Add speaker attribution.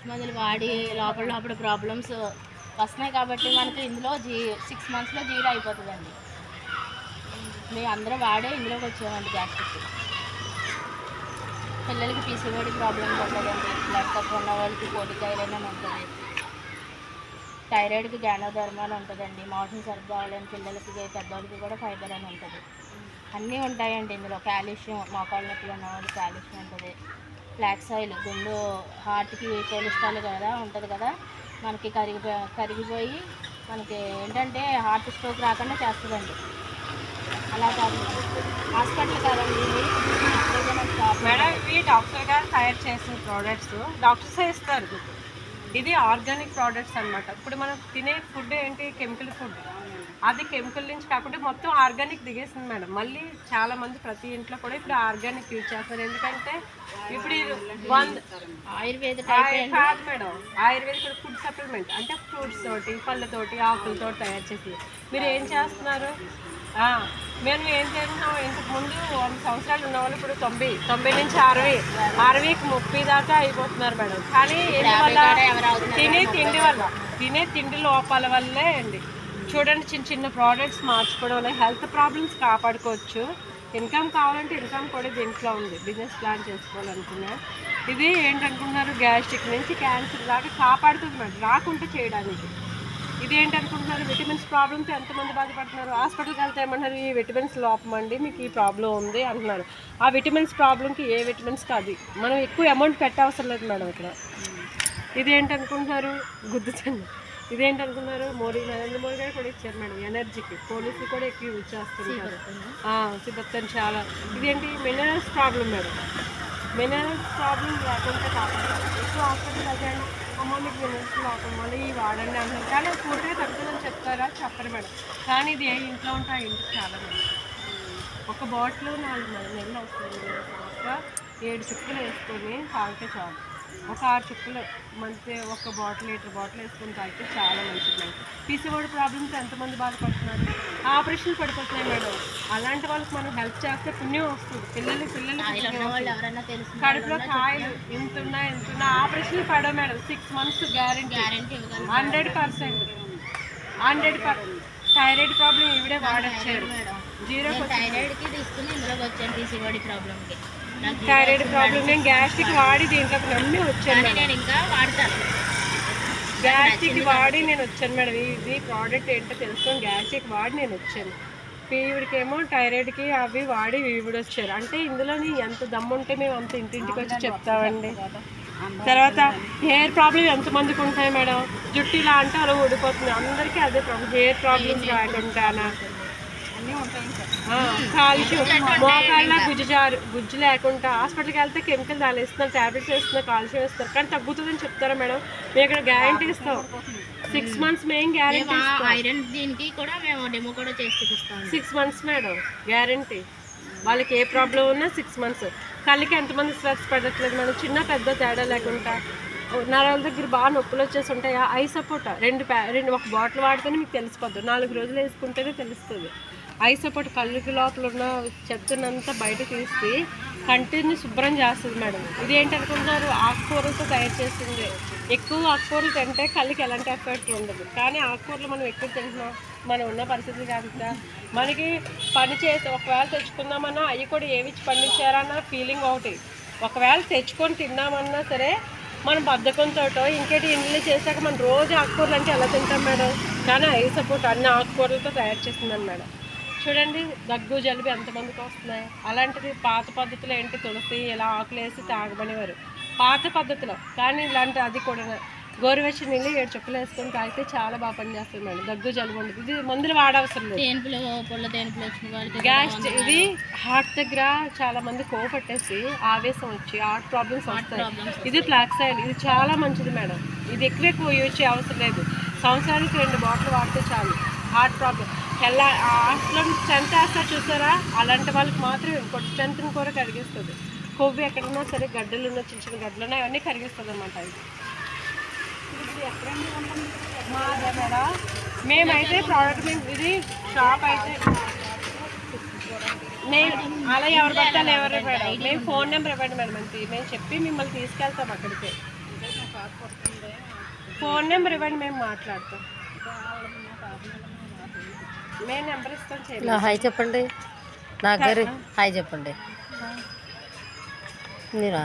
Speaker 1: మందులు వాడి లోపల ప్రాబ్లమ్స్ వస్తున్నాయి కాబట్టి మనకి ఇందులో 6 monthsలో జీరో అయిపోతుందండి. మేము అందరం వాడే ఇందులోకి వచ్చామండి. గ్యాస్ట్రిక్ పిల్లలకి పీసీఓడి ప్రాబ్లమ్స్ ఉంటుందండి. బ్లడ్ తక్కువ ఉన్న వాళ్ళకి ఫోలిక్ ఐరన్ అని ఉంటుంది. థైరాయిడ్కి గ్యానోధర్మ అని ఉంటుందండి. మోషన్ సరిగ్గా అవ్వలేని పిల్లలకి పెద్దవాళ్ళకి కూడా ఫైబర్ అని ఉంటుంది. అన్నీ ఉంటాయండి ఇందులో. కాల్షియం మోకాళ్ళ నొప్పులు ఉన్న వాళ్ళు కాల్షియం ఉంటుంది. ఫ్లాక్స్ ఆయిల్ గుండు హార్ట్కి కొలెస్ట్రాల్ కదా ఉంటుంది కదా, మనకి కరిగిపోయి మనకి ఏంటంటే హార్ట్ స్ట్రోక్ రాకుండా చేస్తుందండి. అలా కాదు హాస్పిటల్ కాదండి
Speaker 2: మేడం. ఇవి డాక్టర్ గారు తయారు చేసిన ప్రోడక్ట్స్ డాక్టర్సే ఇస్తారు. ఇది ఆర్గానిక్ ప్రోడక్ట్స్ అనమాట. ఇప్పుడు మనం తినే ఫుడ్ ఏంటి, కెమికల్ ఫుడ్. అది కెమికల్ నుంచి కాకుండా మొత్తం ఆర్గానిక్ దిగేసింది మేడం. మళ్ళీ చాలామంది ప్రతి ఇంట్లో కూడా ఇప్పుడు ఆర్గానిక్ యూజ్ చేస్తారు. ఎందుకంటే ఇప్పుడు
Speaker 1: ఆయుర్వేద
Speaker 2: కాదు మేడం, ఆయుర్వేదిక్ ఫుడ్ సప్లిమెంట్ అంటే ఫ్రూట్స్ తోటి పళ్ళతోటి ఆకులతోటి తయారు చేసి మీరు ఏం చేస్తున్నారు. మేము ఏం చేస్తున్నాం, ఇంతకు ముందు 100 సంవత్సరాలు ఉన్న వాళ్ళు ఇప్పుడు 90 నుంచి 60కి 30 దాకా అయిపోతున్నారు మేడం. కానీ తినే తిండి లోపాల వల్లే అండి. చూడండి, చిన్న ప్రోడక్ట్స్ మార్చుకోవడం వల్ల హెల్త్ ప్రాబ్లమ్స్ కాపాడుకోవచ్చు. ఇన్కమ్ కావాలంటే ఇన్కమ్ కూడా దీంట్లో ఉంది. బిజినెస్ ప్లాన్ చేసుకోవాలనుకున్నా ఇది ఏంటనుకుంటున్నారు, గ్యాస్ట్రిక్ నుంచి క్యాన్సర్ దాకా కాపాడుతుంది మేడం, రాకుండా చేయడానికి. ఇది ఏంటనుకుంటున్నారు, విటమిన్స్ ప్రాబ్లమ్స్ ఎంతమంది బాధపడుతున్నారు. హాస్పిటల్కి వెళ్తే ఏమంటారు, ఈ విటమిన్స్ లోపం అండి, మీకు ఈ ప్రాబ్లం ఉంది అంటున్నారు. ఆ విటమిన్స్ ప్రాబ్లంకి ఏ విటమిన్స్ కాదు, మనం ఎక్కువ అమౌంట్ పెట్టవసరం లేదు మేడం. ఇక్కడ ఇది ఏంటనుకుంటున్నారు, గుద్దుతండి. ఇదేంటనుకున్నారు, నరేంద్ర మోడీ గారు కూడా ఇచ్చారు మేడం ఎనర్జీకి. పోలీసులు కూడా ఎక్కువ యూజ్ చేస్తున్నారు సిబత్తని చాలా. ఇదేంటి minerals problem madam. Minerals problem లేకుండా కాపాడాలి. ఎక్కువ హాస్పిటల్ అదే అమ్మ మీకు మినరల్స్ లోపం వల్ల ఇవి వాడండి అంటారు. కానీ పూర్తిగా తగ్గుతుందని చెప్తారా, చెప్పరు మేడం. కానీ ఇది ఏ ఇంట్లో ఉంటే ఆ ఇంటికి చాలా మేడం. ఒక బాటిల్ 4 నెలలు వస్తుంది. ఒక 7 చుక్కలు వేసుకొని తాగితే చాలు. ఒక 6 చుక్కలు మంచి ఒక లీటర్ బాటిల్ వేసుకొని తాగితే చాలా మంచిది మేడం. పీసీఓడి ప్రాబ్లమ్స్ ఎంతమంది బాధపడుతున్నారు, ఆపరేషన్లు పడిపోతున్నాయి మేడం. అలాంటి వాళ్ళకి మనం హెల్ప్ చేస్తే పుణ్యం వస్తుంది. పిల్లలు కడుపులో కాయలు ఎంతున్నా ఆపరేషన్లు పడవు madam. 6 months guarantee 100%. Thyroid problem ఈవిడే వాడచ్చారు. థైరాయిడ్ ప్రాబ్లం నేను గ్యాస్ట్రిక్ వాడి దీంట్లోకి నమ్మి వచ్చాను. గ్యాస్ట్రిక్ వాడి నేను వచ్చాను మేడం. ఇది ప్రోడక్ట్ ఏంటో తెలుసుకొని గ్యాస్ట్రిక్ వాడి నేను వచ్చాను. ఈవిడికేమో థైరాయిడ్కి అవి వాడి ఈవిడ వచ్చారు. అంటే ఇందులోని ఎంత దమ్ము ఉంటే మేము అంత ఇంటింటికి వచ్చి చెప్తామండి. తర్వాత హెయిర్ ప్రాబ్లం ఎంతమందికి ఉంటాయి మేడం. జుట్టు ఇలా అంటే అలా ఊడిపోతుంది. అందరికీ అదే ప్రాబ్లం, హెయిర్ ప్రాబ్లమ్స్ రాకుండానా. కాల్షియం మోకాళ్ళ గుజ్జు లేకుండా హాస్పిటల్కి వెళ్తే కెమికల్ దాని ఇస్తున్నారు, ట్యాబ్లెట్స్ వేస్తున్నారు, కాల్షియం వేస్తున్నారు. కానీ తగ్గుతుందని చెప్తారా మేడం. మేము ఇక్కడ గ్యారంటీ ఇస్తాం. 6 months మేము గ్యారంటీ ఇస్తాం. 6 months మేడం గ్యారంటీ. వాళ్ళకి ఏ ప్రాబ్లం ఉన్నా 6 months. కళ్ళకి ఎంతమంది స్ట్రెస్ పడట్లేదు మేడం, చిన్న పెద్ద తేడా లేకుండా. నరాల దగ్గర బాగా నొప్పులు వచ్చేసి ఉంటాయి. ఐ సపోర్ట్ 2 ఒక బాటిల్ వాడితేనే మీకు తెలిసిపోద్దు. 4 రోజులు వేసుకుంటేనే తెలుస్తుంది. ఐ సపోర్ట్ కళ్ళకి లోపల ఉన్న చెత్తనంతా బయట తీసి కంటిని శుభ్రం చేస్తుంది మేడం. ఇది ఏంటనుకుంటున్నారు, ఆకుకూరలతో తయారు చేస్తుంది. ఎక్కువ ఆకుకూరలు తింటే కళ్ళకి ఎలాంటి ఎఫెక్ట్ ఉండదు. కానీ ఆకుకూరలు మనం ఎక్కువ తింటున్నాం, మనం ఉన్న పరిస్థితి కాకుండా మనకి పని చేసి ఒకవేళ తెచ్చుకుందామన్నా అవి కూడా ఏమిచ్చి పండించారన్న ఫీలింగ్ ఒకటి. ఒకవేళ తెచ్చుకొని తిన్నామన్నా సరే మనం బద్ధకంతో ఇంకేటి ఇంట్లో చేశాక మనం రోజు ఆకుకూరలు అంటే ఎలా తింటాం మేడం. కానీ ఐ సపోర్ట్ అన్ని ఆకుకూరలతో తయారు చేస్తుందని మేడం. చూడండి, దగ్గు జలుబు ఎంతమందికి వస్తున్నాయి. అలాంటిది పాత పద్ధతిలో ఏంటి, తులసి ఇలా ఆకులు వేసి తాగబడేవారు పాత పద్ధతిలో. కానీ ఇలాంటి అది కూడా గోరువెచ్చని నీళ్ళు 7 చుక్కలు వేసుకొని తాగితే చాలా బాగా పనిచేస్తుంది మేడం. దగ్గు జలుబు ఉండదు. ఇది మందులు వాడవసరం లేదు. గ్యాస్ ఇది హార్ట్ దగ్గర చాలా మంది కోపట్టేసి ఆవేశం వచ్చి హార్ట్ ప్రాబ్లమ్స్ వస్తాయి. ఇది ఫ్లాక్స్ ఆయిల్, ఇది చాలా మంచిది మేడం. ఇది ఎక్కువ యూజ్ చేయ అవసరం లేదు. సంవత్సరానికి 2 బాటిల్ వాడితే చాలు. హార్ట్ ప్రాబ్లం హార్ట్లో స్ట్రెంత్ వేస్తారు చూసారా, అలాంటి వాళ్ళకి మాత్రం ఇంకోటి స్ట్రెంత్ని కూడా కరిగిస్తుంది. కొవ్వు ఎక్కడున్నా సరే గడ్డలు ఉన్న చిన్న గడ్డలు ఉన్నాయి, అవన్నీ కరిగిస్తుంది అన్నమాట. ఇది మాదే మేడం. మేమైతే ప్రోడక్ట్ ఇది షాప్ అయితే నేను అలా ఎవరు పట్టాలి ఎవరు మేడం. మేము ఫోన్ నెంబర్ ఇవ్వండి మేడం, మేము చెప్పి మిమ్మల్ని తీసుకెళ్తాం అక్కడికి. ఫోన్ నెంబర్ ఇవ్వండి, మేము మాట్లాడతాం. మేము నెంబర్ ఇస్తాం.
Speaker 3: ఇలా హాయ్ చెప్పండి, నాకు గారు హాయ్ చెప్పండి. మీరు